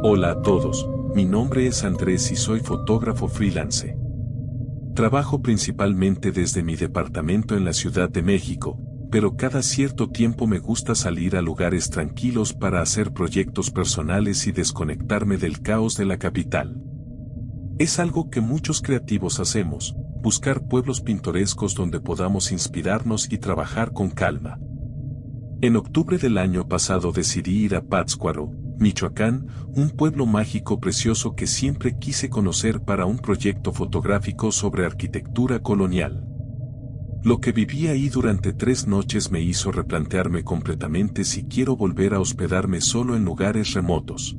Hola a todos, mi nombre es Andrés y soy fotógrafo freelance. Trabajo principalmente desde mi departamento en la Ciudad de México, pero cada cierto tiempo me gusta salir a lugares tranquilos para hacer proyectos personales y desconectarme del caos de la capital. Es algo que muchos creativos hacemos, buscar pueblos pintorescos donde podamos inspirarnos y trabajar con calma. En octubre del año pasado decidí ir a Pátzcuaro, Michoacán, un pueblo mágico precioso que siempre quise conocer para un proyecto fotográfico sobre arquitectura colonial. Lo que viví ahí durante 3 noches me hizo replantearme completamente si quiero volver a hospedarme solo en lugares remotos.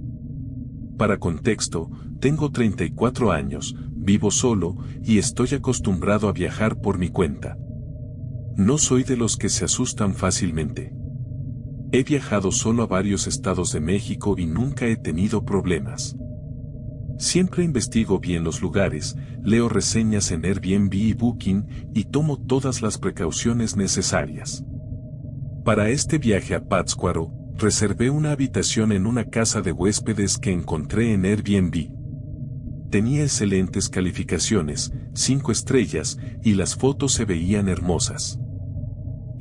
Para contexto, tengo 34 años, vivo solo, y estoy acostumbrado a viajar por mi cuenta. No soy de los que se asustan fácilmente. He viajado solo a varios estados de México y nunca he tenido problemas. Siempre investigo bien los lugares, leo reseñas en Airbnb y Booking y tomo todas las precauciones necesarias. Para este viaje a Pátzcuaro, reservé una habitación en una casa de huéspedes que encontré en Airbnb. Tenía excelentes calificaciones, 5 estrellas, y las fotos se veían hermosas.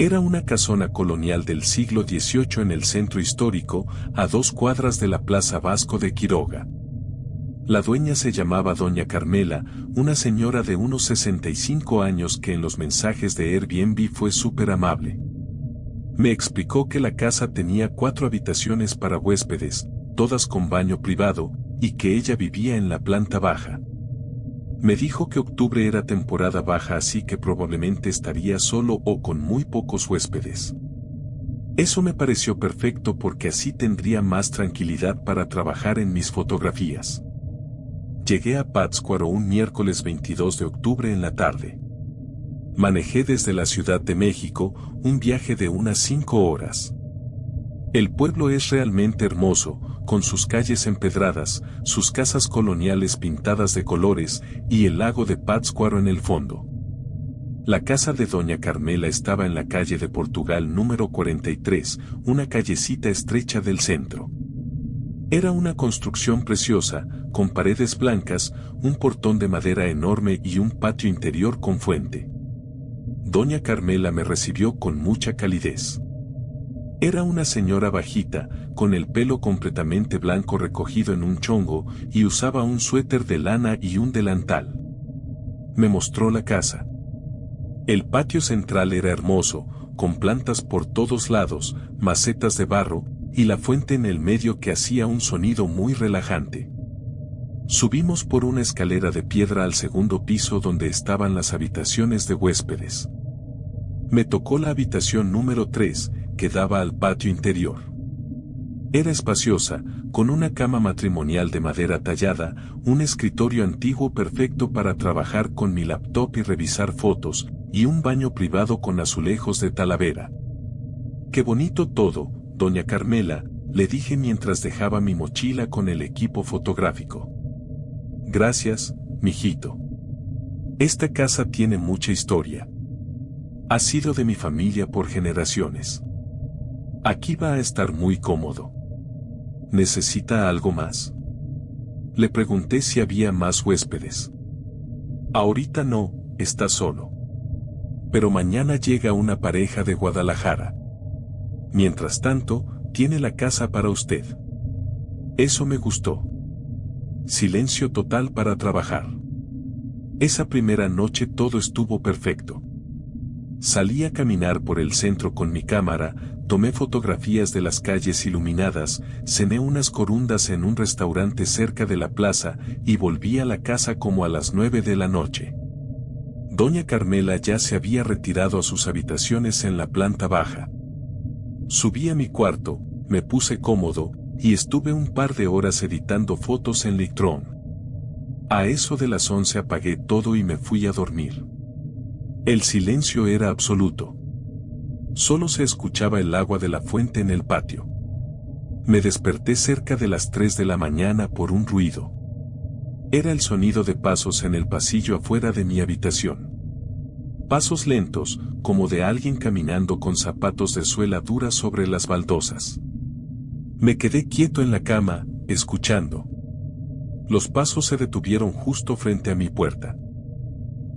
Era una casona colonial del siglo XVIII en el centro histórico, a 2 cuadras de la Plaza Vasco de Quiroga. La dueña se llamaba Doña Carmela, una señora de unos 65 años que en los mensajes de Airbnb fue súper amable. Me explicó que la casa tenía 4 habitaciones para huéspedes, todas con baño privado, y que ella vivía en la planta baja. Me dijo que octubre era temporada baja, así que probablemente estaría solo o con muy pocos huéspedes. Eso me pareció perfecto porque así tendría más tranquilidad para trabajar en mis fotografías. Llegué a Pátzcuaro un miércoles 22 de octubre en la tarde. Manejé desde la Ciudad de México, un viaje de unas 5 horas. El pueblo es realmente hermoso, con sus calles empedradas, sus casas coloniales pintadas de colores, y el lago de Pátzcuaro en el fondo. La casa de Doña Carmela estaba en la calle de Portugal número 43, una callecita estrecha del centro. Era una construcción preciosa, con paredes blancas, un portón de madera enorme y un patio interior con fuente. Doña Carmela me recibió con mucha calidez. Era una señora bajita, con el pelo completamente blanco recogido en un chongo, y usaba un suéter de lana y un delantal. Me mostró la casa. El patio central era hermoso, con plantas por todos lados, macetas de barro, y la fuente en el medio que hacía un sonido muy relajante. Subimos por una escalera de piedra al segundo piso donde estaban las habitaciones de huéspedes. Me tocó la habitación número 3, que daba al patio interior. Era espaciosa, con una cama matrimonial de madera tallada, un escritorio antiguo perfecto para trabajar con mi laptop y revisar fotos, y un baño privado con azulejos de Talavera. ¡Qué bonito todo, Doña Carmela!, le dije mientras dejaba mi mochila con el equipo fotográfico. Gracias, mijito. Esta casa tiene mucha historia. Ha sido de mi familia por generaciones. Aquí va a estar muy cómodo. ¿Necesita algo más? Le pregunté si había más huéspedes. Ahorita no, está solo. Pero mañana llega una pareja de Guadalajara. Mientras tanto, tiene la casa para usted. Eso me gustó. Silencio total para trabajar. Esa primera noche todo estuvo perfecto. Salí a caminar por el centro con mi cámara, tomé fotografías de las calles iluminadas, cené unas corundas en un restaurante cerca de la plaza y volví a la casa como a las 9 de la noche. Doña Carmela ya se había retirado a sus habitaciones en la planta baja. Subí a mi cuarto, me puse cómodo, y estuve un par de horas editando fotos en Lightroom. A eso de las 11 apagué todo y me fui a dormir. El silencio era absoluto. Solo se escuchaba el agua de la fuente en el patio. Me desperté cerca de las 3 de la mañana por un ruido. Era el sonido de pasos en el pasillo afuera de mi habitación. Pasos lentos, como de alguien caminando con zapatos de suela dura sobre las baldosas. Me quedé quieto en la cama, escuchando. Los pasos se detuvieron justo frente a mi puerta.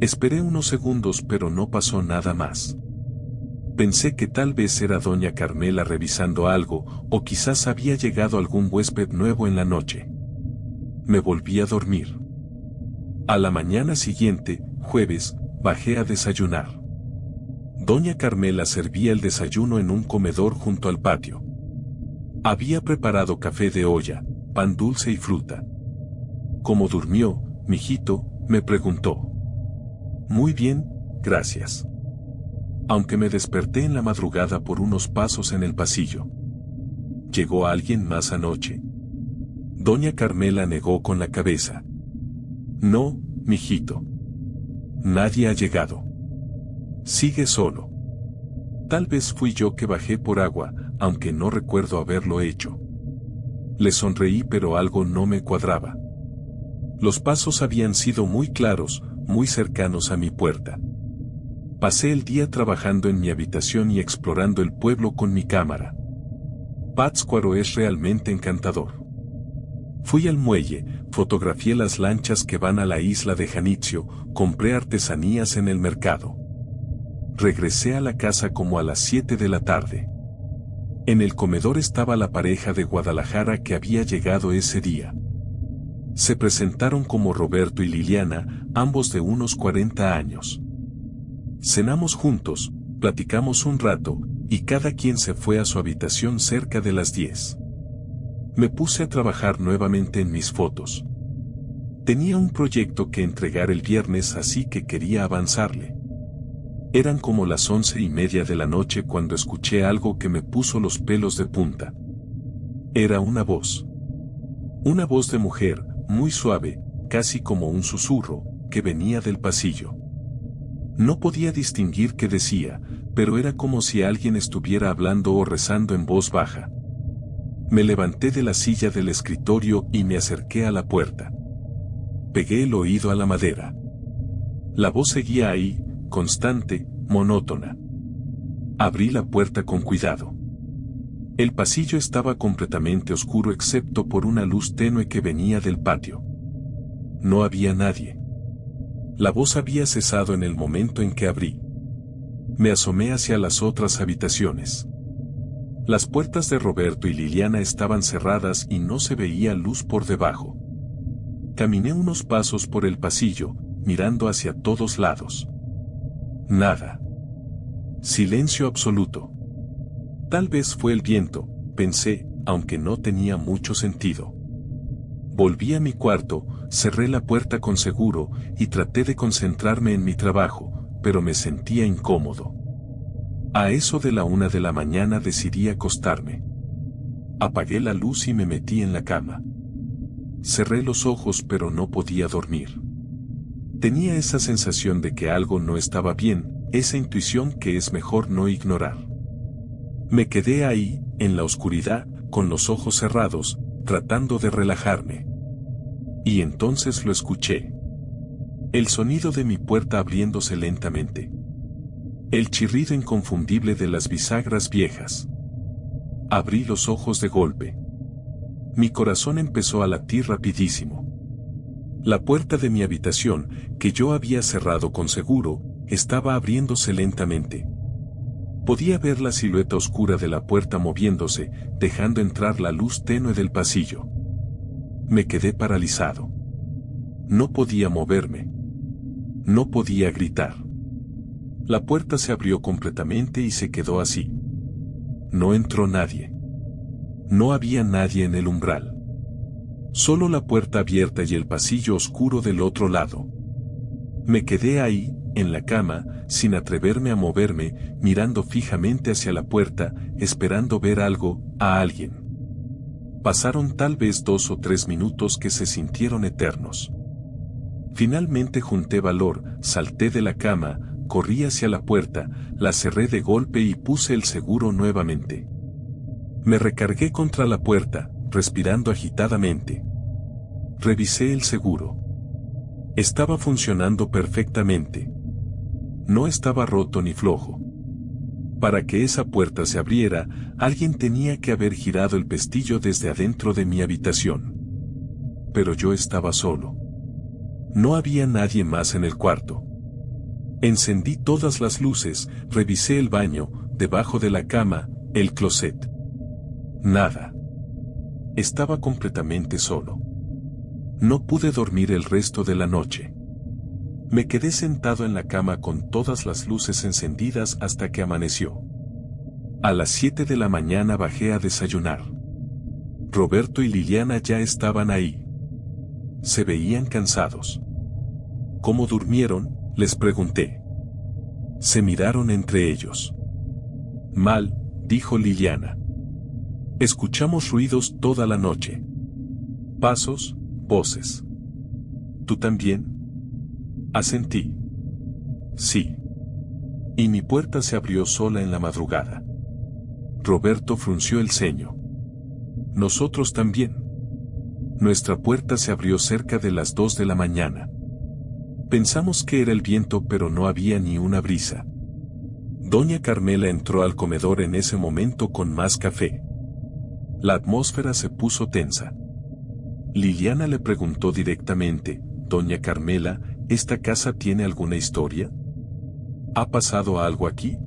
Esperé unos segundos pero no pasó nada más. Pensé que tal vez era doña Carmela revisando algo, o quizás había llegado algún huésped nuevo en la noche. Me volví a dormir. A la mañana siguiente, jueves, bajé a desayunar. Doña Carmela servía el desayuno en un comedor junto al patio. Había preparado café de olla, pan dulce y fruta. ¿Cómo durmió, mijito?, me preguntó. Muy bien, gracias. Aunque me desperté en la madrugada por unos pasos en el pasillo. ¿Llegó alguien más anoche? Doña Carmela negó con la cabeza. No, mijito. Nadie ha llegado. Sigue solo. Tal vez fui yo que bajé por agua, aunque no recuerdo haberlo hecho. Le sonreí pero algo no me cuadraba. Los pasos habían sido muy claros, muy cercanos a mi puerta. Pasé el día trabajando en mi habitación y explorando el pueblo con mi cámara. Pátzcuaro es realmente encantador. Fui al muelle, fotografié las lanchas que van a la isla de Janitzio, compré artesanías en el mercado. Regresé a la casa como a las 7 de la tarde. En el comedor estaba la pareja de Guadalajara que había llegado ese día. Se presentaron como Roberto y Liliana, ambos de unos 40 años. Cenamos juntos, platicamos un rato, y cada quien se fue a su habitación cerca de las 10. Me puse a trabajar nuevamente en mis fotos. Tenía un proyecto que entregar el viernes, así que quería avanzarle. Eran como las 11:30 de la noche cuando escuché algo que me puso los pelos de punta. Era una voz. Una voz de mujer, muy suave, casi como un susurro, que venía del pasillo. No podía distinguir qué decía, pero era como si alguien estuviera hablando o rezando en voz baja. Me levanté de la silla del escritorio y me acerqué a la puerta. Pegué el oído a la madera. La voz seguía ahí, constante, monótona. Abrí la puerta con cuidado. El pasillo estaba completamente oscuro excepto por una luz tenue que venía del patio. No había nadie. La voz había cesado en el momento en que abrí. Me asomé hacia las otras habitaciones. Las puertas de Roberto y Liliana estaban cerradas y no se veía luz por debajo. Caminé unos pasos por el pasillo, mirando hacia todos lados. Nada. Silencio absoluto. Tal vez fue el viento, pensé, aunque no tenía mucho sentido. Volví a mi cuarto, cerré la puerta con seguro y traté de concentrarme en mi trabajo, pero me sentía incómodo. A eso de la 1 de la mañana decidí acostarme. Apagué la luz y me metí en la cama. Cerré los ojos pero no podía dormir. Tenía esa sensación de que algo no estaba bien, esa intuición que es mejor no ignorar. Me quedé ahí, en la oscuridad, con los ojos cerrados, tratando de relajarme. Y entonces lo escuché. El sonido de mi puerta abriéndose lentamente. El chirrido inconfundible de las bisagras viejas. Abrí los ojos de golpe. Mi corazón empezó a latir rapidísimo. La puerta de mi habitación, que yo había cerrado con seguro, estaba abriéndose lentamente. Podía ver la silueta oscura de la puerta moviéndose, dejando entrar la luz tenue del pasillo. Me quedé paralizado. No podía moverme. No podía gritar. La puerta se abrió completamente y se quedó así. No entró nadie. No había nadie en el umbral. Solo la puerta abierta y el pasillo oscuro del otro lado. Me quedé ahí, en la cama, sin atreverme a moverme, mirando fijamente hacia la puerta, esperando ver algo, a alguien. Pasaron tal vez 2 o 3 minutos que se sintieron eternos. Finalmente junté valor, salté de la cama, corrí hacia la puerta, la cerré de golpe y puse el seguro nuevamente. Me recargué contra la puerta, respirando agitadamente. Revisé el seguro. Estaba funcionando perfectamente. No estaba roto ni flojo. Para que esa puerta se abriera, alguien tenía que haber girado el pestillo desde adentro de mi habitación. Pero yo estaba solo. No había nadie más en el cuarto. Encendí todas las luces, revisé el baño, debajo de la cama, el closet. Nada. Estaba completamente solo. No pude dormir el resto de la noche. Me quedé sentado en la cama con todas las luces encendidas hasta que amaneció. A las 7 de la mañana bajé a desayunar. Roberto y Liliana ya estaban ahí. Se veían cansados. ¿Cómo durmieron?, les pregunté. Se miraron entre ellos. Mal, dijo Liliana. Escuchamos ruidos toda la noche. Pasos, voces. ¿Tú también? Asentí. Sí. Y mi puerta se abrió sola en la madrugada. Roberto frunció el ceño. Nosotros también. Nuestra puerta se abrió cerca de las 2 de la mañana. Pensamos que era el viento, pero no había ni una brisa. Doña Carmela entró al comedor en ese momento con más café. La atmósfera se puso tensa. Liliana le preguntó directamente: Doña Carmela, ¿esta casa tiene alguna historia? ¿Ha pasado algo aquí?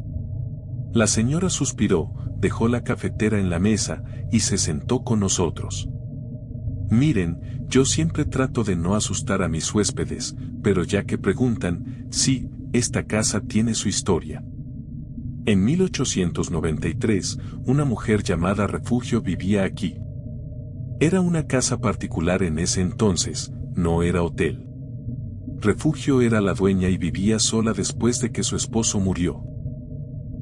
La señora suspiró, dejó la cafetera en la mesa y se sentó con nosotros. Miren, yo siempre trato de no asustar a mis huéspedes, pero ya que preguntan, sí, esta casa tiene su historia. En 1893, una mujer llamada Refugio vivía aquí. Era una casa particular en ese entonces, no era hotel. Refugio era la dueña y vivía sola después de que su esposo murió.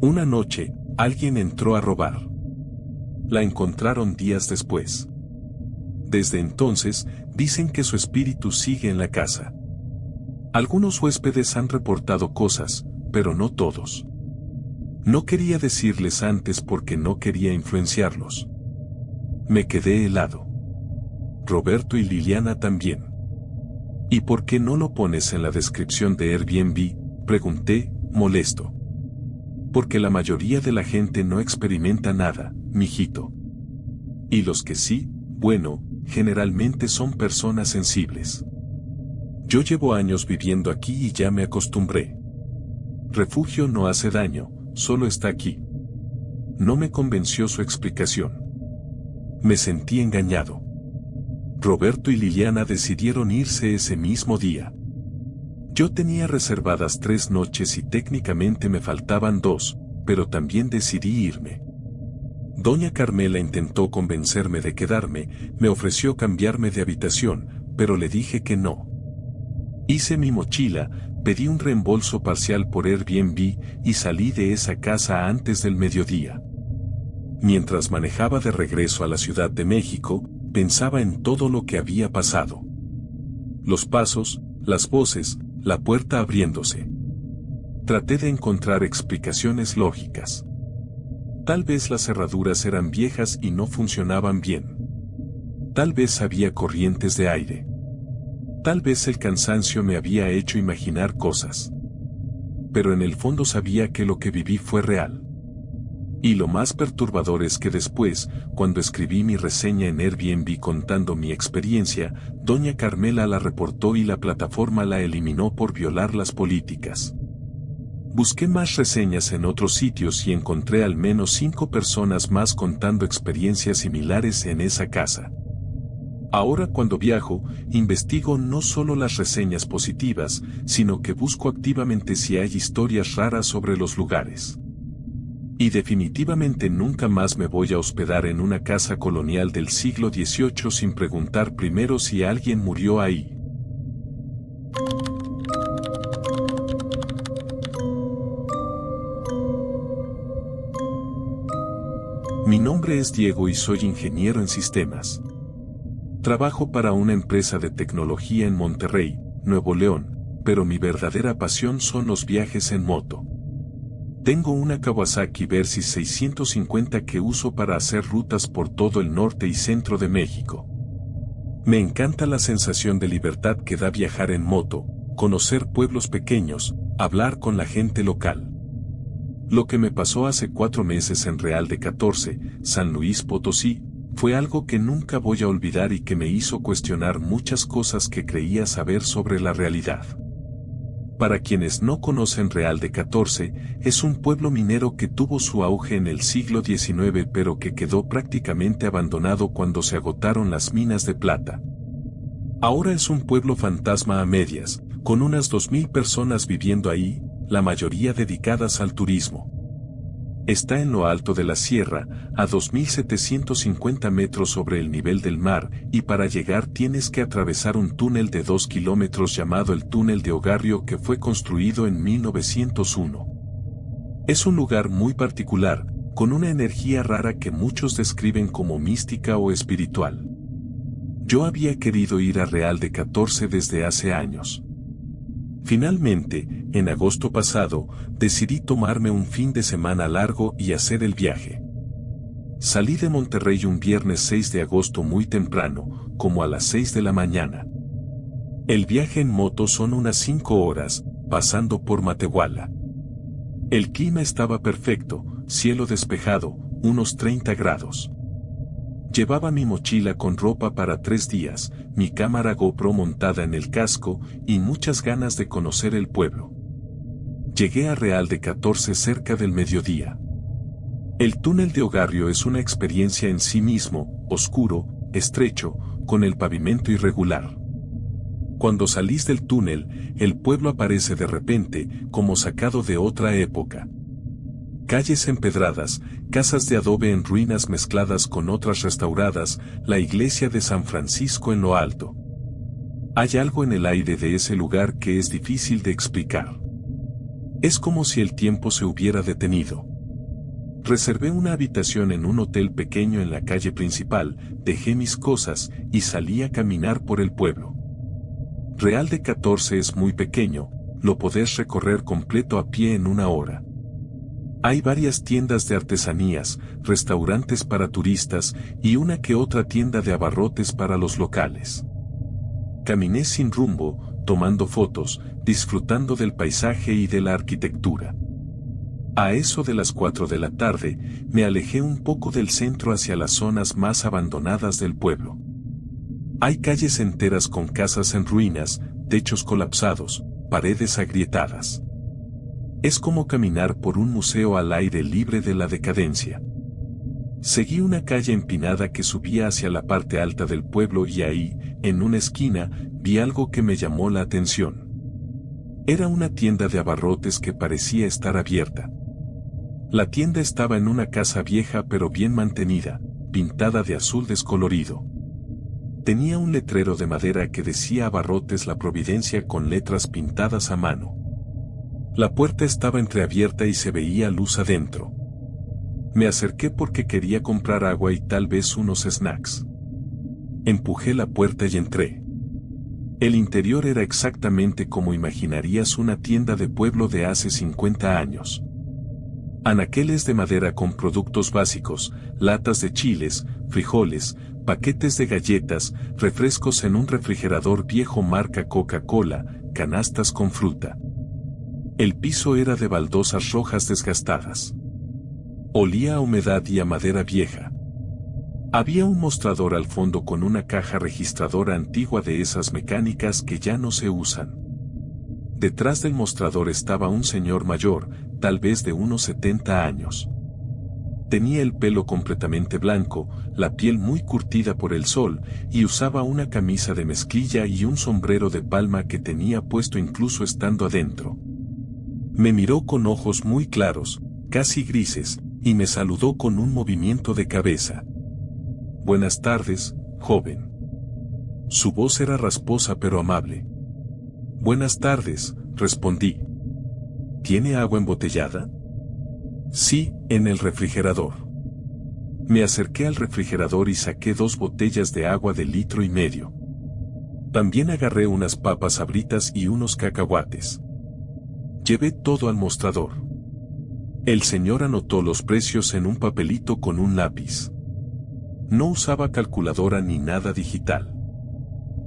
Una noche, alguien entró a robar. La encontraron días después. Desde entonces, dicen que su espíritu sigue en la casa. Algunos huéspedes han reportado cosas, pero no todos. No quería decirles antes porque no quería influenciarlos. Me quedé helado. Roberto y Liliana también. ¿Y por qué no lo pones en la descripción de Airbnb?, pregunté, molesto. Porque la mayoría de la gente no experimenta nada, mijito. Y los que sí, bueno, generalmente son personas sensibles. Yo llevo años viviendo aquí y ya me acostumbré. Refugio no hace daño, solo está aquí. No me convenció su explicación. Me sentí engañado. Roberto y Liliana decidieron irse ese mismo día. Yo tenía reservadas 3 noches y técnicamente me faltaban 2, pero también decidí irme. Doña Carmela intentó convencerme de quedarme, me ofreció cambiarme de habitación, pero le dije que no. Hice mi mochila, pedí un reembolso parcial por Airbnb y salí de esa casa antes del mediodía. Mientras manejaba de regreso a la Ciudad de México, pensaba en todo lo que había pasado. Los pasos, las voces, la puerta abriéndose. Traté de encontrar explicaciones lógicas. Tal vez las cerraduras eran viejas y no funcionaban bien. Tal vez había corrientes de aire. Tal vez el cansancio me había hecho imaginar cosas. Pero en el fondo sabía que lo que viví fue real. Y lo más perturbador es que después, cuando escribí mi reseña en Airbnb contando mi experiencia, Doña Carmela la reportó y la plataforma la eliminó por violar las políticas. Busqué más reseñas en otros sitios y encontré al menos 5 personas más contando experiencias similares en esa casa. Ahora cuando viajo, investigo no solo las reseñas positivas, sino que busco activamente si hay historias raras sobre los lugares. Y definitivamente nunca más me voy a hospedar en una casa colonial del siglo XVIII sin preguntar primero si alguien murió ahí. Mi nombre es Diego y soy ingeniero en sistemas. Trabajo para una empresa de tecnología en Monterrey, Nuevo León, pero mi verdadera pasión son los viajes en moto. Tengo una Kawasaki Versys 650 que uso para hacer rutas por todo el norte y centro de México. Me encanta la sensación de libertad que da viajar en moto, conocer pueblos pequeños, hablar con la gente local. Lo que me pasó hace 4 meses en Real de 14, San Luis Potosí, fue algo que nunca voy a olvidar y que me hizo cuestionar muchas cosas que creía saber sobre la realidad. Para quienes no conocen Real de 14, es un pueblo minero que tuvo su auge en el siglo XIX pero que quedó prácticamente abandonado cuando se agotaron las minas de plata. Ahora es un pueblo fantasma a medias, con unas 2.000 personas viviendo ahí, la mayoría dedicadas al turismo. Está en lo alto de la sierra, a 2.750 metros sobre el nivel del mar, y para llegar tienes que atravesar un túnel de 2 kilómetros llamado el Túnel de Ogarrio que fue construido en 1901. Es un lugar muy particular, con una energía rara que muchos describen como mística o espiritual. Yo había querido ir a Real de 14 desde hace años. Finalmente, en agosto pasado, decidí tomarme un fin de semana largo y hacer el viaje. Salí de Monterrey un viernes 6 de agosto muy temprano, como a las 6 de la mañana. El viaje en moto son unas 5 horas, pasando por Matehuala. El clima estaba perfecto, cielo despejado, unos 30 grados. Llevaba mi mochila con ropa para 3 días, mi cámara GoPro montada en el casco y muchas ganas de conocer el pueblo. Llegué a Real de 14 cerca del mediodía. El túnel de Ogarrio es una experiencia en sí mismo, oscuro, estrecho, con el pavimento irregular. Cuando salís del túnel, el pueblo aparece de repente, como sacado de otra época. Calles empedradas, casas de adobe en ruinas mezcladas con otras restauradas, la iglesia de San Francisco en lo alto. Hay algo en el aire de ese lugar que es difícil de explicar. Es como si el tiempo se hubiera detenido. Reservé una habitación en un hotel pequeño en la calle principal, dejé mis cosas y salí a caminar por el pueblo. Real de 14 es muy pequeño, lo podés recorrer completo a pie en 1 hora. Hay varias tiendas de artesanías, restaurantes para turistas y una que otra tienda de abarrotes para los locales. Caminé sin rumbo, tomando fotos, disfrutando del paisaje y de la arquitectura. A eso de las 4 de la tarde, me alejé un poco del centro hacia las zonas más abandonadas del pueblo. Hay calles enteras con casas en ruinas, techos colapsados, paredes agrietadas. Es como caminar por un museo al aire libre de la decadencia. Seguí una calle empinada que subía hacia la parte alta del pueblo y ahí, en una esquina, vi algo que me llamó la atención. Era una tienda de abarrotes que parecía estar abierta. La tienda estaba en una casa vieja pero bien mantenida, pintada de azul descolorido. Tenía un letrero de madera que decía Abarrotes La Providencia con letras pintadas a mano. La puerta estaba entreabierta y se veía luz adentro. Me acerqué porque quería comprar agua y tal vez unos snacks. Empujé la puerta y entré. El interior era exactamente como imaginarías una tienda de pueblo de hace 50 años. Anaqueles de madera con productos básicos, latas de chiles, frijoles, paquetes de galletas, refrescos en un refrigerador viejo marca Coca-Cola, canastas con fruta. El piso era de baldosas rojas desgastadas. Olía a humedad y a madera vieja. Había un mostrador al fondo con una caja registradora antigua de esas mecánicas que ya no se usan. Detrás del mostrador estaba un señor mayor, tal vez de unos 70 años. Tenía el pelo completamente blanco, la piel muy curtida por el sol, y usaba una camisa de mezclilla y un sombrero de palma que tenía puesto incluso estando adentro. Me miró con ojos muy claros, casi grises, y me saludó con un movimiento de cabeza. Buenas tardes, joven. Su voz era rasposa pero amable. Buenas tardes, respondí. ¿Tiene agua embotellada? Sí, en el refrigerador. Me acerqué al refrigerador y saqué 2 botellas de agua de 1,5 litros. También agarré unas papas Sabritas y unos cacahuates. Llevé todo al mostrador. El señor anotó los precios en un papelito con un lápiz. No usaba calculadora ni nada digital.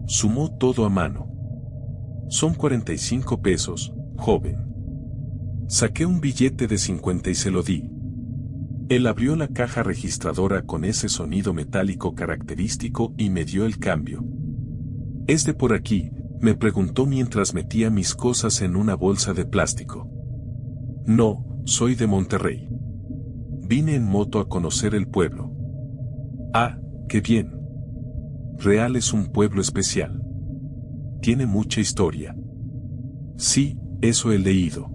Sumó todo a mano. Son 45 pesos, joven. Saqué un billete de 50 y se lo di. Él abrió la caja registradora con ese sonido metálico característico y me dio el cambio. ¿Es de por aquí?, me preguntó mientras metía mis cosas en una bolsa de plástico. No, soy de Monterrey. Vine en moto a conocer el pueblo. Ah, qué bien. Real es un pueblo especial. Tiene mucha historia. Sí, eso he leído.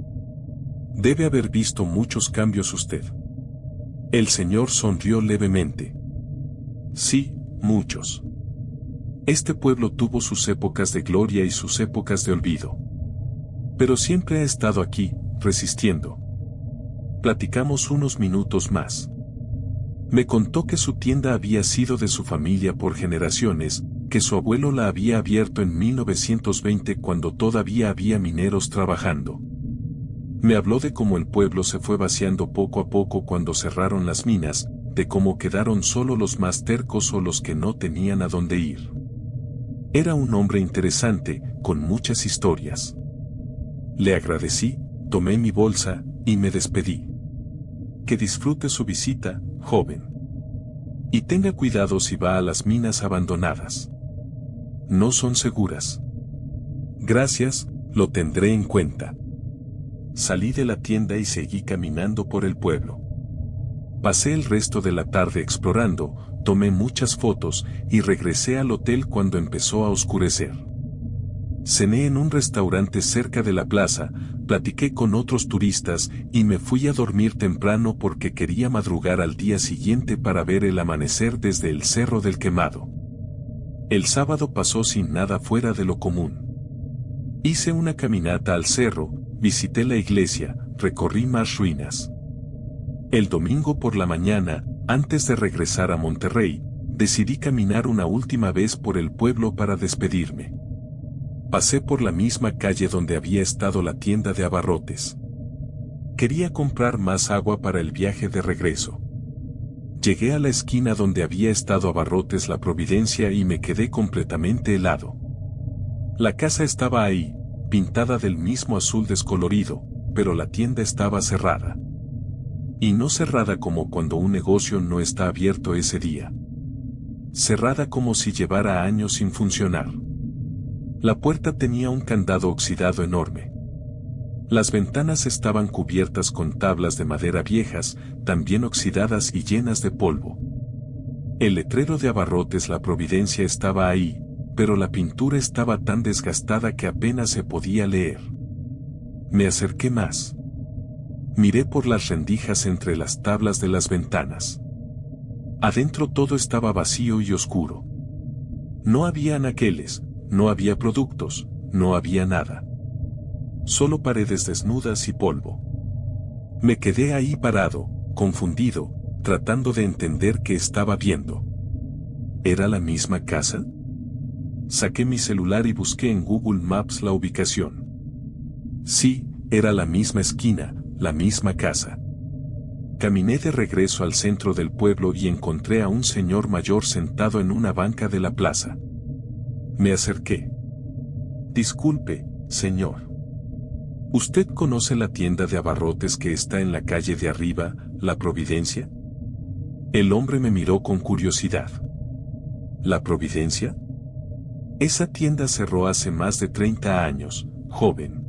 Debe haber visto muchos cambios usted. El señor sonrió levemente. Sí, muchos. Este pueblo tuvo sus épocas de gloria y sus épocas de olvido. Pero siempre ha estado aquí, resistiendo. Platicamos unos minutos más. Me contó que su tienda había sido de su familia por generaciones, que su abuelo la había abierto en 1920 cuando todavía había mineros trabajando. Me habló de cómo el pueblo se fue vaciando poco a poco cuando cerraron las minas, de cómo quedaron solo los más tercos o los que no tenían a dónde ir. Era un hombre interesante, con muchas historias. Le agradecí, tomé mi bolsa, y me despedí. Que disfrute su visita, joven. Y tenga cuidado si va a las minas abandonadas. No son seguras. Gracias, lo tendré en cuenta. Salí de la tienda y seguí caminando por el pueblo. Pasé el resto de la tarde explorando, tomé muchas fotos y regresé al hotel cuando empezó a oscurecer. Cené en un restaurante cerca de la plaza, platiqué con otros turistas y me fui a dormir temprano porque quería madrugar al día siguiente para ver el amanecer desde el Cerro del Quemado. El sábado pasó sin nada fuera de lo común. Hice una caminata al cerro, visité la iglesia, recorrí más ruinas. El domingo por la mañana, antes de regresar a Monterrey, decidí caminar una última vez por el pueblo para despedirme. Pasé por la misma calle donde había estado la tienda de abarrotes. Quería comprar más agua para el viaje de regreso. Llegué a la esquina donde había estado Abarrotes La Providencia y me quedé completamente helado. La casa estaba ahí, pintada del mismo azul descolorido, pero la tienda estaba cerrada. Y no cerrada como cuando un negocio no está abierto ese día. Cerrada como si llevara años sin funcionar. La puerta tenía un candado oxidado enorme. Las ventanas estaban cubiertas con tablas de madera viejas, también oxidadas y llenas de polvo. El letrero de Abarrotes La Providencia estaba ahí, pero la pintura estaba tan desgastada que apenas se podía leer. Me acerqué más. Miré por las rendijas entre las tablas de las ventanas. Adentro todo estaba vacío y oscuro. No había anaqueles, no había productos, no había nada. Solo paredes desnudas y polvo. Me quedé ahí parado, confundido, tratando de entender qué estaba viendo. ¿Era la misma casa? Saqué mi celular y busqué en Google Maps la ubicación. Sí, era la misma esquina, la misma casa. Caminé de regreso al centro del pueblo y encontré a un señor mayor sentado en una banca de la plaza. Me acerqué. Disculpe, señor. ¿Usted conoce la tienda de abarrotes que está en la calle de arriba, La Providencia? El hombre me miró con curiosidad. ¿La Providencia? Esa tienda cerró hace más de 30 años, joven.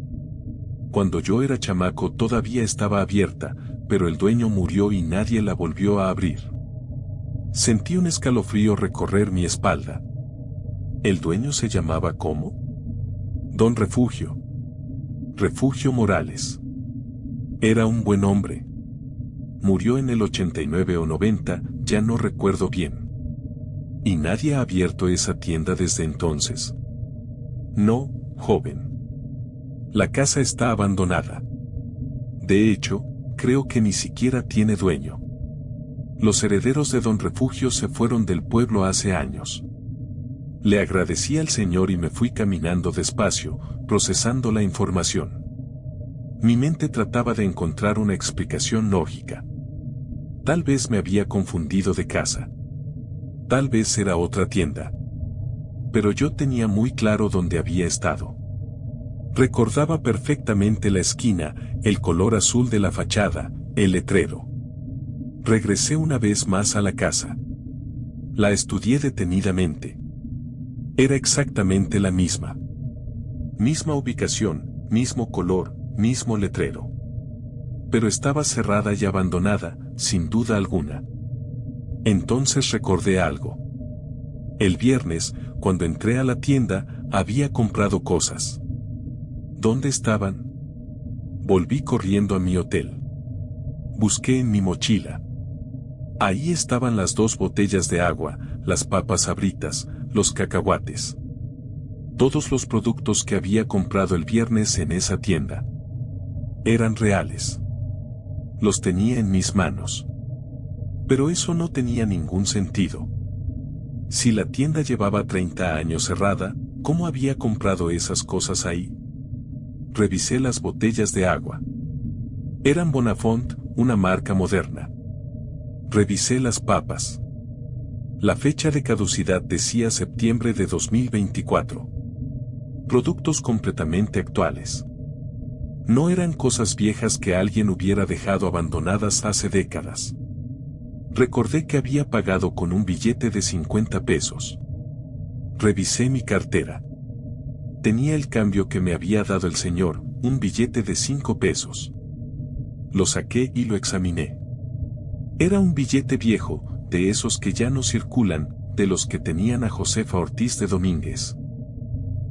Cuando yo era chamaco todavía estaba abierta, pero el dueño murió y nadie la volvió a abrir. Sentí un escalofrío recorrer mi espalda. ¿El dueño se llamaba cómo? Don Refugio. Refugio Morales. Era un buen hombre. Murió en el 89 o 90, ya no recuerdo bien. ¿Y nadie ha abierto esa tienda desde entonces? No, joven. La casa está abandonada. De hecho, creo que ni siquiera tiene dueño. Los herederos de Don Refugio se fueron del pueblo hace años. Le agradecí al señor y me fui caminando despacio, procesando la información. Mi mente trataba de encontrar una explicación lógica. Tal vez me había confundido de casa. Tal vez era otra tienda. Pero yo tenía muy claro dónde había estado. Recordaba perfectamente la esquina, el color azul de la fachada, el letrero. Regresé una vez más a la casa. La estudié detenidamente. Era exactamente la misma. Misma ubicación, mismo color, mismo letrero. Pero estaba cerrada y abandonada, sin duda alguna. Entonces recordé algo. El viernes, cuando entré a la tienda, había comprado cosas. ¿Dónde estaban? Volví corriendo a mi hotel. Busqué en mi mochila. Ahí estaban las 2 botellas de agua, las papas Sabritas, los cacahuates. Todos los productos que había comprado el viernes en esa tienda. Eran reales. Los tenía en mis manos. Pero eso no tenía ningún sentido. Si la tienda llevaba 30 años cerrada, ¿cómo había comprado esas cosas ahí? Revisé las botellas de agua. Eran Bonafont, una marca moderna. Revisé las papas. La fecha de caducidad decía septiembre de 2024. Productos completamente actuales. No eran cosas viejas que alguien hubiera dejado abandonadas hace décadas. Recordé que había pagado con un billete de 50 pesos. Revisé mi cartera. Tenía el cambio que me había dado el señor, un billete de 5 pesos. Lo saqué y lo examiné. Era un billete viejo, de esos que ya no circulan, de los que tenían a Josefa Ortiz de Domínguez.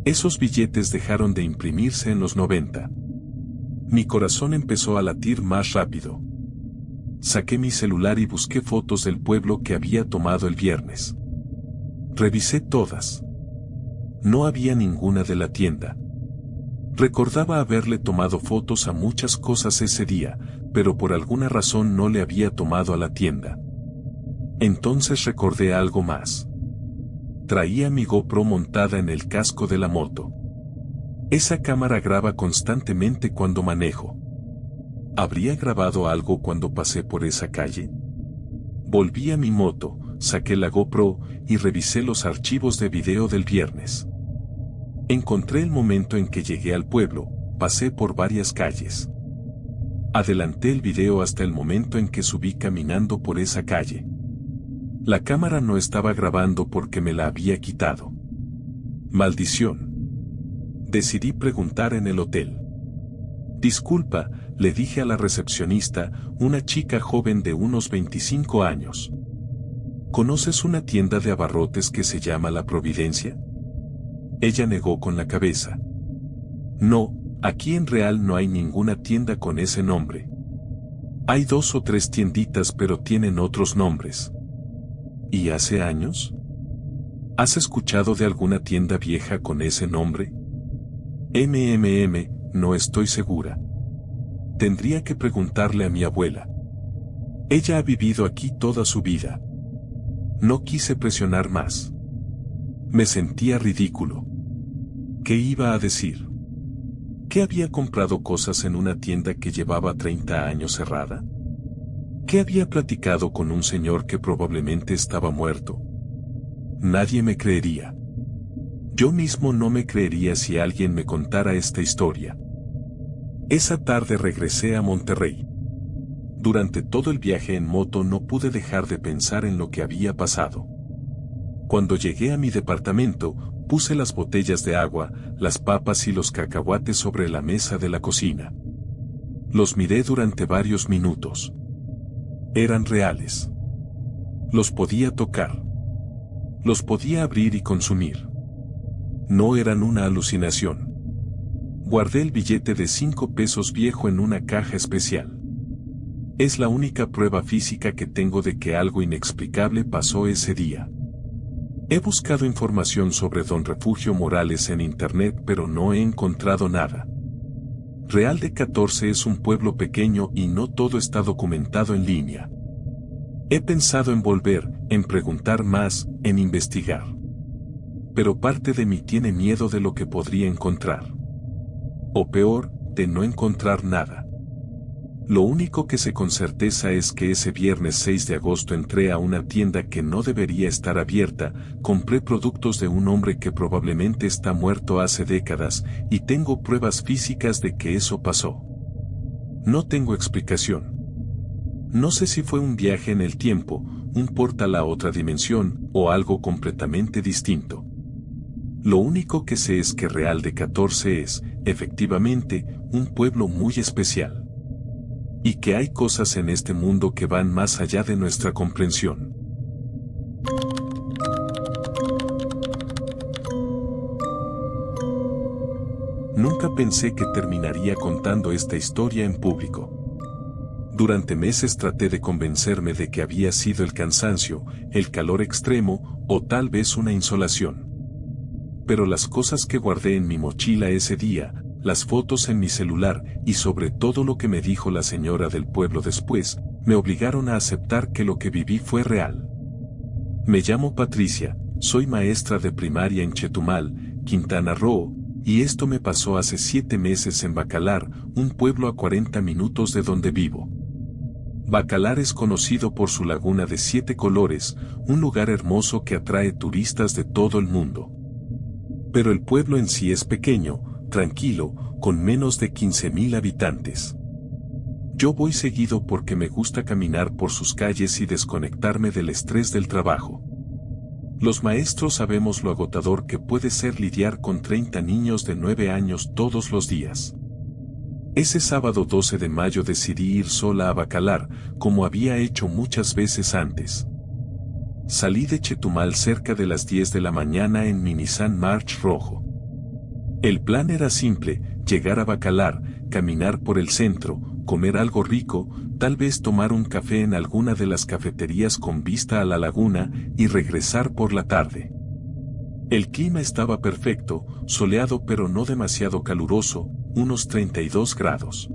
Esos billetes dejaron de imprimirse en los 90. Mi corazón empezó a latir más rápido. Saqué mi celular y busqué fotos del pueblo que había tomado el viernes. Revisé todas. No había ninguna de la tienda. Recordaba haberle tomado fotos a muchas cosas ese día, pero por alguna razón no le había tomado a la tienda. Entonces recordé algo más. Traía mi GoPro montada en el casco de la moto. Esa cámara graba constantemente cuando manejo. ¿Habría grabado algo cuando pasé por esa calle? Volví a mi moto, saqué la GoPro y revisé los archivos de video del viernes. Encontré el momento en que llegué al pueblo, pasé por varias calles. Adelanté el video hasta el momento en que subí caminando por esa calle. La cámara no estaba grabando porque me la había quitado. Maldición. Decidí preguntar en el hotel. Disculpa, le dije a la recepcionista, una chica joven de unos 25 años. ¿Conoces una tienda de abarrotes que se llama La Providencia? Ella negó con la cabeza. No, aquí en Real no hay ninguna tienda con ese nombre. Hay 2 o 3 tienditas pero tienen otros nombres. ¿Y hace años? ¿Has escuchado de alguna tienda vieja con ese nombre? No estoy segura. Tendría que preguntarle a mi abuela. Ella ha vivido aquí toda su vida. No quise presionar más. Me sentía ridículo. ¿Qué iba a decir? ¿Que había comprado cosas en una tienda que llevaba 30 años cerrada? ¿Que había platicado con un señor que probablemente estaba muerto? Nadie me creería. Yo mismo no me creería si alguien me contara esta historia. Esa tarde regresé a Monterrey. Durante todo el viaje en moto no pude dejar de pensar en lo que había pasado. Cuando llegué a mi departamento, puse las botellas de agua, las papas y los cacahuates sobre la mesa de la cocina. Los miré durante varios minutos. Eran reales. Los podía tocar. Los podía abrir y consumir. No eran una alucinación. Guardé el billete de 5 pesos viejo en una caja especial. Es la única prueba física que tengo de que algo inexplicable pasó ese día. He buscado información sobre Don Refugio Morales en internet pero no he encontrado nada. Real de 14 es un pueblo pequeño y no todo está documentado en línea. He pensado en volver, en preguntar más, en investigar. Pero parte de mí tiene miedo de lo que podría encontrar. O peor, de no encontrar nada. Lo único que sé con certeza es que ese viernes 6 de agosto entré a una tienda que no debería estar abierta, compré productos de un hombre que probablemente está muerto hace décadas, y tengo pruebas físicas de que eso pasó. No tengo explicación. No sé si fue un viaje en el tiempo, un portal a otra dimensión, o algo completamente distinto. Lo único que sé es que Real de 14 es, efectivamente, un pueblo muy especial. Y que hay cosas en este mundo que van más allá de nuestra comprensión. Nunca pensé que terminaría contando esta historia en público. Durante meses traté de convencerme de que había sido el cansancio, el calor extremo, o tal vez una insolación. Pero las cosas que guardé en mi mochila ese día, las fotos en mi celular y sobre todo lo que me dijo la señora del pueblo después, me obligaron a aceptar que lo que viví fue real. Me llamo Patricia, soy maestra de primaria en Chetumal, Quintana Roo, y esto me pasó hace 7 meses en Bacalar, un pueblo a 40 minutos de donde vivo. Bacalar es conocido por su laguna de 7 colores, un lugar hermoso que atrae turistas de todo el mundo. Pero el pueblo en sí es pequeño, tranquilo, con menos de 15,000 habitantes. Yo voy seguido porque me gusta caminar por sus calles y desconectarme del estrés del trabajo. Los maestros sabemos lo agotador que puede ser lidiar con 30 niños de 9 años todos los días. Ese sábado 12 de mayo decidí ir sola a Bacalar, como había hecho muchas veces antes. Salí de Chetumal cerca de las 10 de la mañana en mi Nissan March rojo. El plan era simple, llegar a Bacalar, caminar por el centro, comer algo rico, tal vez tomar un café en alguna de las cafeterías con vista a la laguna y regresar por la tarde. El clima estaba perfecto, soleado pero no demasiado caluroso, unos 32 grados.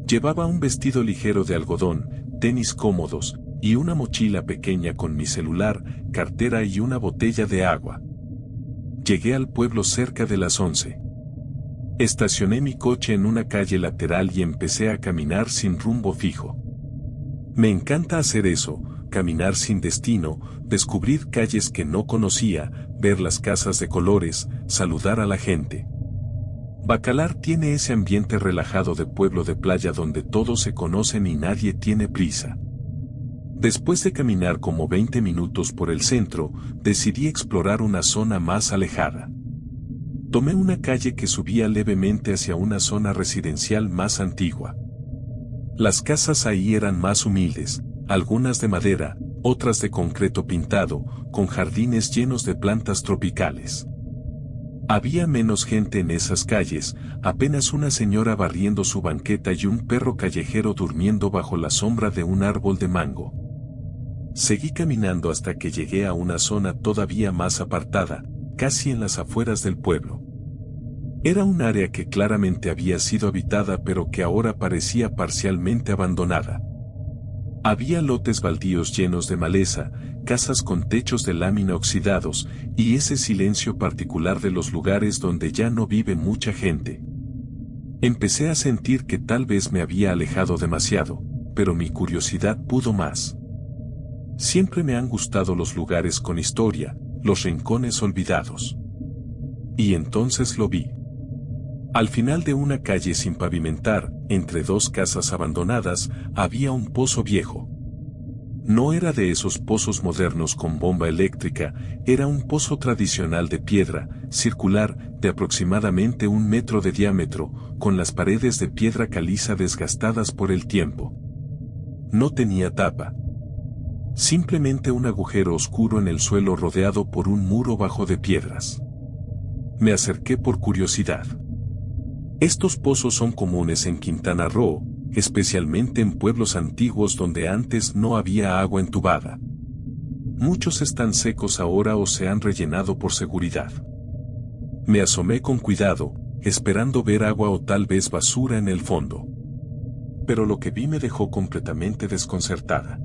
Llevaba un vestido ligero de algodón, tenis cómodos, y una mochila pequeña con mi celular, cartera y una botella de agua. Llegué al pueblo cerca de las 11. Estacioné mi coche en una calle lateral y empecé a caminar sin rumbo fijo. Me encanta hacer eso, caminar sin destino, descubrir calles que no conocía, ver las casas de colores, saludar a la gente. Bacalar tiene ese ambiente relajado de pueblo de playa donde todos se conocen y nadie tiene prisa. Después de caminar como 20 minutos por el centro, decidí explorar una zona más alejada. Tomé una calle que subía levemente hacia una zona residencial más antigua. Las casas ahí eran más humildes, algunas de madera, otras de concreto pintado, con jardines llenos de plantas tropicales. Había menos gente en esas calles, apenas una señora barriendo su banqueta y un perro callejero durmiendo bajo la sombra de un árbol de mango. Seguí caminando hasta que llegué a una zona todavía más apartada, casi en las afueras del pueblo. Era un área que claramente había sido habitada pero que ahora parecía parcialmente abandonada. Había lotes baldíos llenos de maleza, casas con techos de lámina oxidados, y ese silencio particular de los lugares donde ya no vive mucha gente. Empecé a sentir que tal vez me había alejado demasiado, pero mi curiosidad pudo más. Siempre me han gustado los lugares con historia, los rincones olvidados. Y entonces lo vi. Al final de una calle sin pavimentar, entre 2 casas abandonadas, había un pozo viejo. No era de esos pozos modernos con bomba eléctrica, era un pozo tradicional de piedra, circular, de aproximadamente 1 metro de diámetro, con las paredes de piedra caliza desgastadas por el tiempo. No tenía tapa. Simplemente un agujero oscuro en el suelo rodeado por un muro bajo de piedras. Me acerqué por curiosidad. Estos pozos son comunes en Quintana Roo, especialmente en pueblos antiguos donde antes no había agua entubada. Muchos están secos ahora o se han rellenado por seguridad. Me asomé con cuidado, esperando ver agua o tal vez basura en el fondo. Pero lo que vi me dejó completamente desconcertada.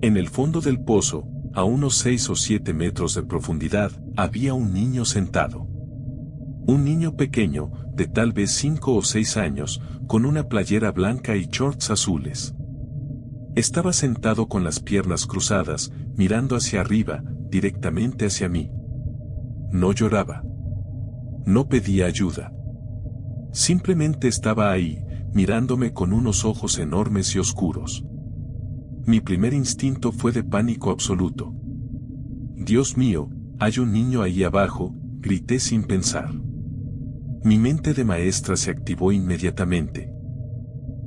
En el fondo del pozo, a unos 6 o 7 metros de profundidad, había un niño sentado. Un niño pequeño, de tal vez 5 o 6 años, con una playera blanca y shorts azules. Estaba sentado con las piernas cruzadas, mirando hacia arriba, directamente hacia mí. No lloraba. No pedía ayuda. Simplemente estaba ahí, mirándome con unos ojos enormes y oscuros. Mi primer instinto fue de pánico absoluto. Dios mío, hay un niño ahí abajo, grité sin pensar. Mi mente de maestra se activó inmediatamente.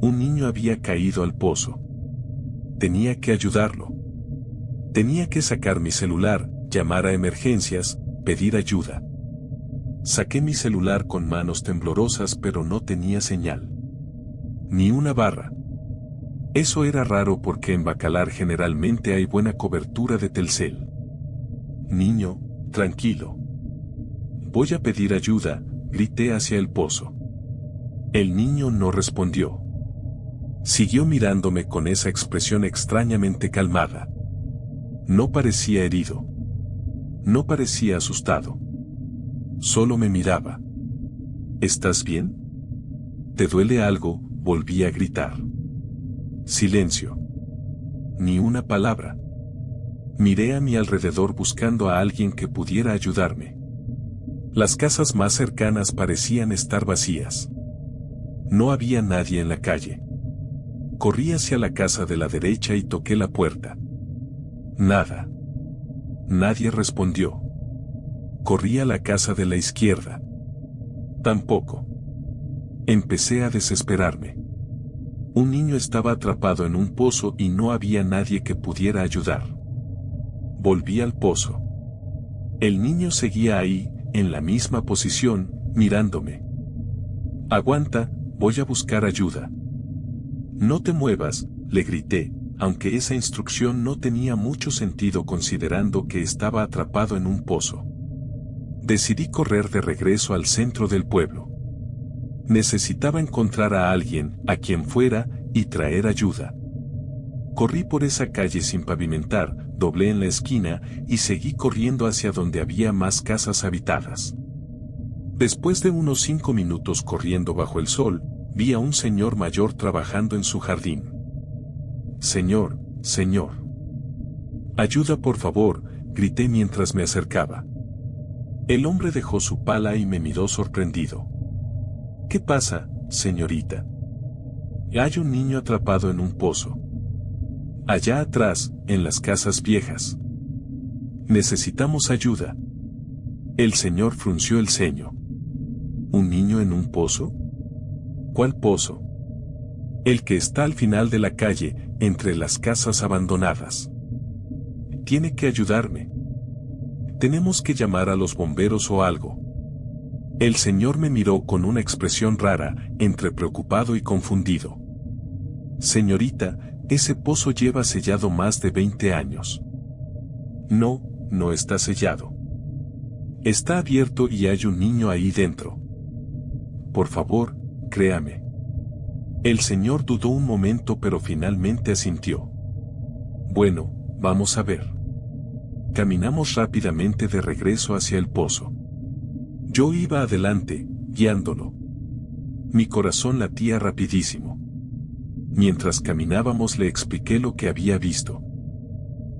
Un niño había caído al pozo. Tenía que ayudarlo. Tenía que sacar mi celular, llamar a emergencias, pedir ayuda. Saqué mi celular con manos temblorosas, pero no tenía señal. Ni una barra. Eso era raro porque en Bacalar generalmente hay buena cobertura de Telcel. Niño, tranquilo. Voy a pedir ayuda, grité hacia el pozo. El niño no respondió. Siguió mirándome con esa expresión extrañamente calmada. No parecía herido. No parecía asustado. Solo me miraba. ¿Estás bien? ¿Te duele algo?, volví a gritar. Silencio. Ni una palabra. Miré a mi alrededor buscando a alguien que pudiera ayudarme. Las casas más cercanas parecían estar vacías. No había nadie en la calle. Corrí hacia la casa de la derecha y toqué la puerta. Nada. Nadie respondió. Corrí a la casa de la izquierda. Tampoco. Empecé a desesperarme. Un niño estaba atrapado en un pozo y no había nadie que pudiera ayudar. Volví al pozo. El niño seguía ahí, en la misma posición, mirándome. Aguanta, voy a buscar ayuda. No te muevas, le grité, aunque esa instrucción no tenía mucho sentido considerando que estaba atrapado en un pozo. Decidí correr de regreso al centro del pueblo. Necesitaba encontrar a alguien, a quien fuera, y traer ayuda. Corrí por esa calle sin pavimentar, doblé en la esquina, y seguí corriendo hacia donde había más casas habitadas. Después de unos 5 minutos corriendo bajo el sol, vi a un señor mayor trabajando en su jardín. Señor, señor. Ayuda por favor, grité mientras me acercaba. El hombre dejó su pala y me miró sorprendido. ¿Qué pasa, señorita? Hay un niño atrapado en un pozo. Allá atrás, en las casas viejas. Necesitamos ayuda. El señor frunció el ceño. ¿Un niño en un pozo? ¿Cuál pozo? El que está al final de la calle, entre las casas abandonadas. Tiene que ayudarme. Tenemos que llamar a los bomberos o algo. El señor me miró con una expresión rara, entre preocupado y confundido. Señorita, ese pozo lleva sellado más de 20 años. No, no está sellado. Está abierto y hay un niño ahí dentro. Por favor, créame. El señor dudó un momento pero finalmente asintió. Bueno, vamos a ver. Caminamos rápidamente de regreso hacia el pozo. Yo iba adelante, guiándolo. Mi corazón latía rapidísimo. Mientras caminábamos le expliqué lo que había visto.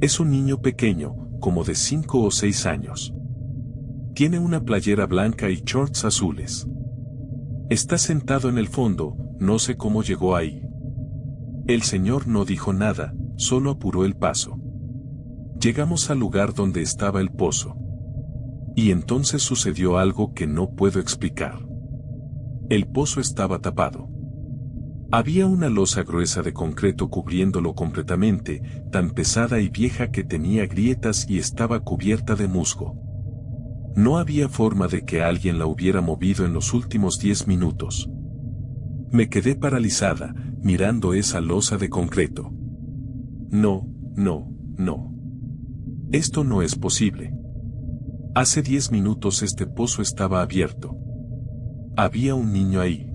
Es un niño pequeño, como de 5 o 6 años. Tiene una playera blanca y shorts azules. Está sentado en el fondo, no sé cómo llegó ahí. El señor no dijo nada, solo apuró el paso. Llegamos al lugar donde estaba el pozo. Y entonces sucedió algo que no puedo explicar. El pozo estaba tapado. Había una losa gruesa de concreto cubriéndolo completamente, tan pesada y vieja que tenía grietas y estaba cubierta de musgo. No había forma de que alguien la hubiera movido en los últimos 10 minutos. Me quedé paralizada, mirando esa losa de concreto. No, no, no. Esto no es posible. Hace 10 minutos este pozo estaba abierto. Había un niño ahí.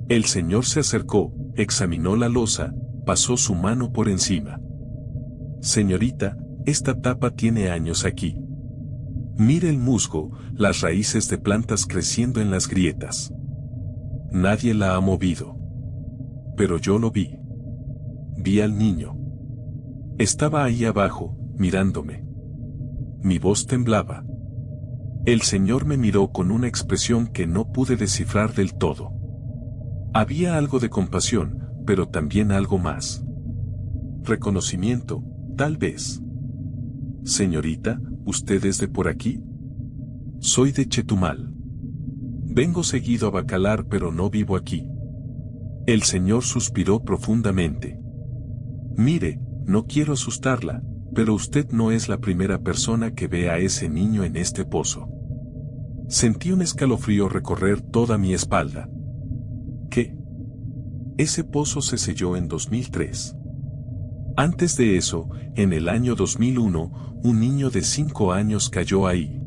El señor se acercó, examinó la losa, pasó su mano por encima. Señorita, esta tapa tiene años aquí. Mire el musgo, las raíces de plantas creciendo en las grietas. Nadie la ha movido. Pero yo lo vi. Vi al niño. Estaba ahí abajo, mirándome. Mi voz temblaba. El Señor me miró con una expresión que no pude descifrar del todo. Había algo de compasión, pero también algo más. Reconocimiento, tal vez. Señorita, ¿usted es de por aquí? Soy de Chetumal. Vengo seguido a Bacalar, pero no vivo aquí. El Señor suspiró profundamente. Mire, no quiero asustarla, pero usted no es la primera persona que ve a ese niño en este pozo. Sentí un escalofrío recorrer toda mi espalda. ¿Qué? Ese pozo se selló en 2003. Antes de eso, en el año 2001, un niño de 5 años cayó ahí.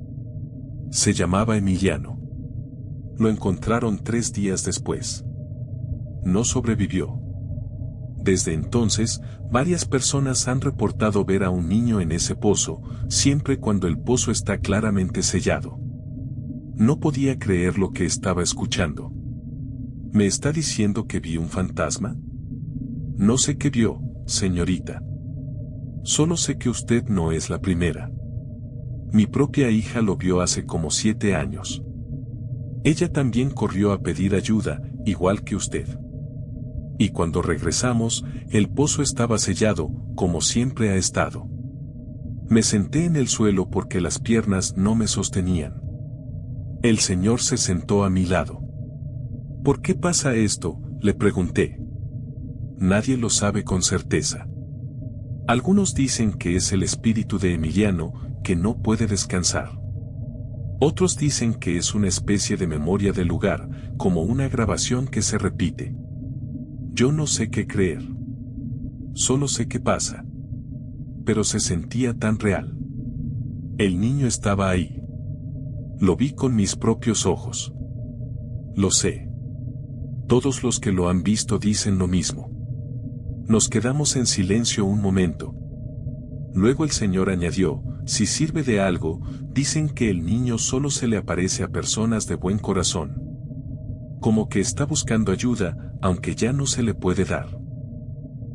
Se llamaba Emiliano. Lo encontraron 3 días después. No sobrevivió. Desde entonces, varias personas han reportado ver a un niño en ese pozo, siempre cuando el pozo está claramente sellado. No podía creer lo que estaba escuchando. ¿Me está diciendo que vi un fantasma? No sé qué vio, señorita. Solo sé que usted no es la primera. Mi propia hija lo vio hace como 7 años. Ella también corrió a pedir ayuda, igual que usted. Y cuando regresamos, el pozo estaba sellado, como siempre ha estado. Me senté en el suelo porque las piernas no me sostenían. El Señor se sentó a mi lado. ¿Por qué pasa esto?, le pregunté. Nadie lo sabe con certeza. Algunos dicen que es el espíritu de Emiliano, que no puede descansar. Otros dicen que es una especie de memoria del lugar, como una grabación que se repite. Yo no sé qué creer. Solo sé qué pasa. Pero se sentía tan real. El niño estaba ahí. Lo vi con mis propios ojos. Lo sé. Todos los que lo han visto dicen lo mismo. Nos quedamos en silencio un momento. Luego el Señor añadió, si sirve de algo, dicen que el niño solo se le aparece a personas de buen corazón. Como que está buscando ayuda, aunque ya no se le puede dar.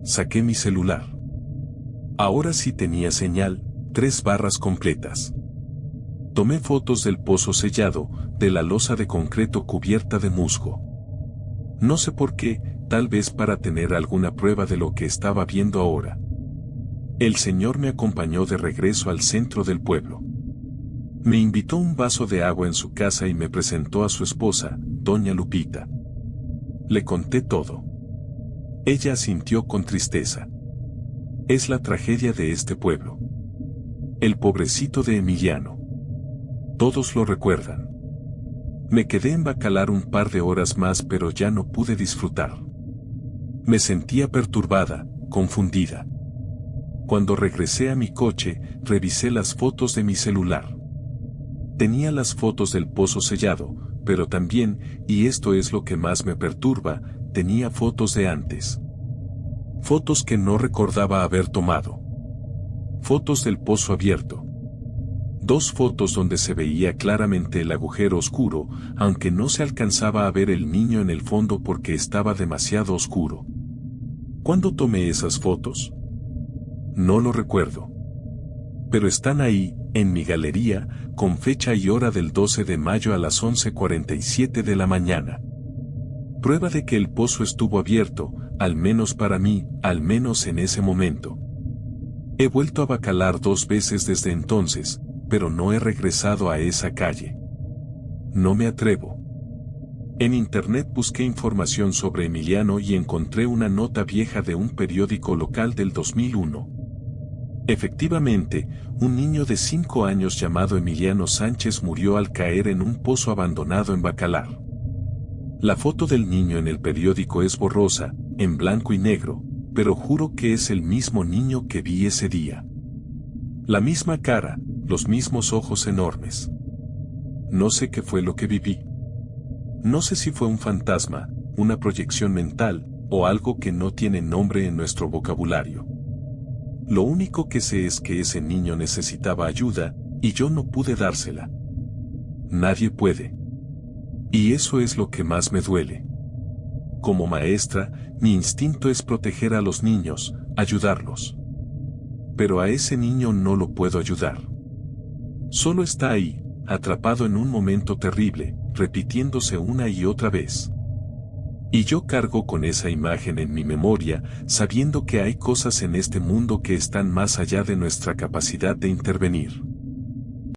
Saqué mi celular. Ahora sí tenía señal, 3 barras completas. Tomé fotos del pozo sellado, de la losa de concreto cubierta de musgo. No sé por qué, tal vez para tener alguna prueba de lo que estaba viendo ahora. El Señor me acompañó de regreso al centro del pueblo. Me invitó un vaso de agua en su casa y me presentó a su esposa, doña Lupita. Le conté todo. Ella asintió con tristeza. Es la tragedia de este pueblo. El pobrecito de Emiliano. Todos lo recuerdan. Me quedé en Bacalar un par de horas más, pero ya no pude disfrutar. Me sentía perturbada, confundida. Cuando regresé a mi coche, revisé las fotos de mi celular. Tenía las fotos del pozo sellado, pero también, y esto es lo que más me perturba, tenía fotos de antes. Fotos que no recordaba haber tomado. Fotos del pozo abierto. 2 fotos donde se veía claramente el agujero oscuro, aunque no se alcanzaba a ver el niño en el fondo porque estaba demasiado oscuro. ¿Cuándo tomé esas fotos? No lo recuerdo. Pero están ahí, en mi galería, con fecha y hora del 12 de mayo a las 11:47 de la mañana. Prueba de que el pozo estuvo abierto, al menos para mí, al menos en ese momento. He vuelto a Bacalar 2 veces desde entonces, pero no he regresado a esa calle. No me atrevo. En internet busqué información sobre Emiliano y encontré una nota vieja de un periódico local del 2001. Efectivamente, un niño de 5 años llamado Emiliano Sánchez murió al caer en un pozo abandonado en Bacalar. La foto del niño en el periódico es borrosa, en blanco y negro, pero juro que es el mismo niño que vi ese día. La misma cara, los mismos ojos enormes. No sé qué fue lo que viví. No sé si fue un fantasma, una proyección mental, o algo que no tiene nombre en nuestro vocabulario. Lo único que sé es que ese niño necesitaba ayuda, y yo no pude dársela. Nadie puede. Y eso es lo que más me duele. Como maestra, mi instinto es proteger a los niños, ayudarlos. Pero a ese niño no lo puedo ayudar. Solo está ahí, atrapado en un momento terrible, repitiéndose una y otra vez. Y yo cargo con esa imagen en mi memoria, sabiendo que hay cosas en este mundo que están más allá de nuestra capacidad de intervenir.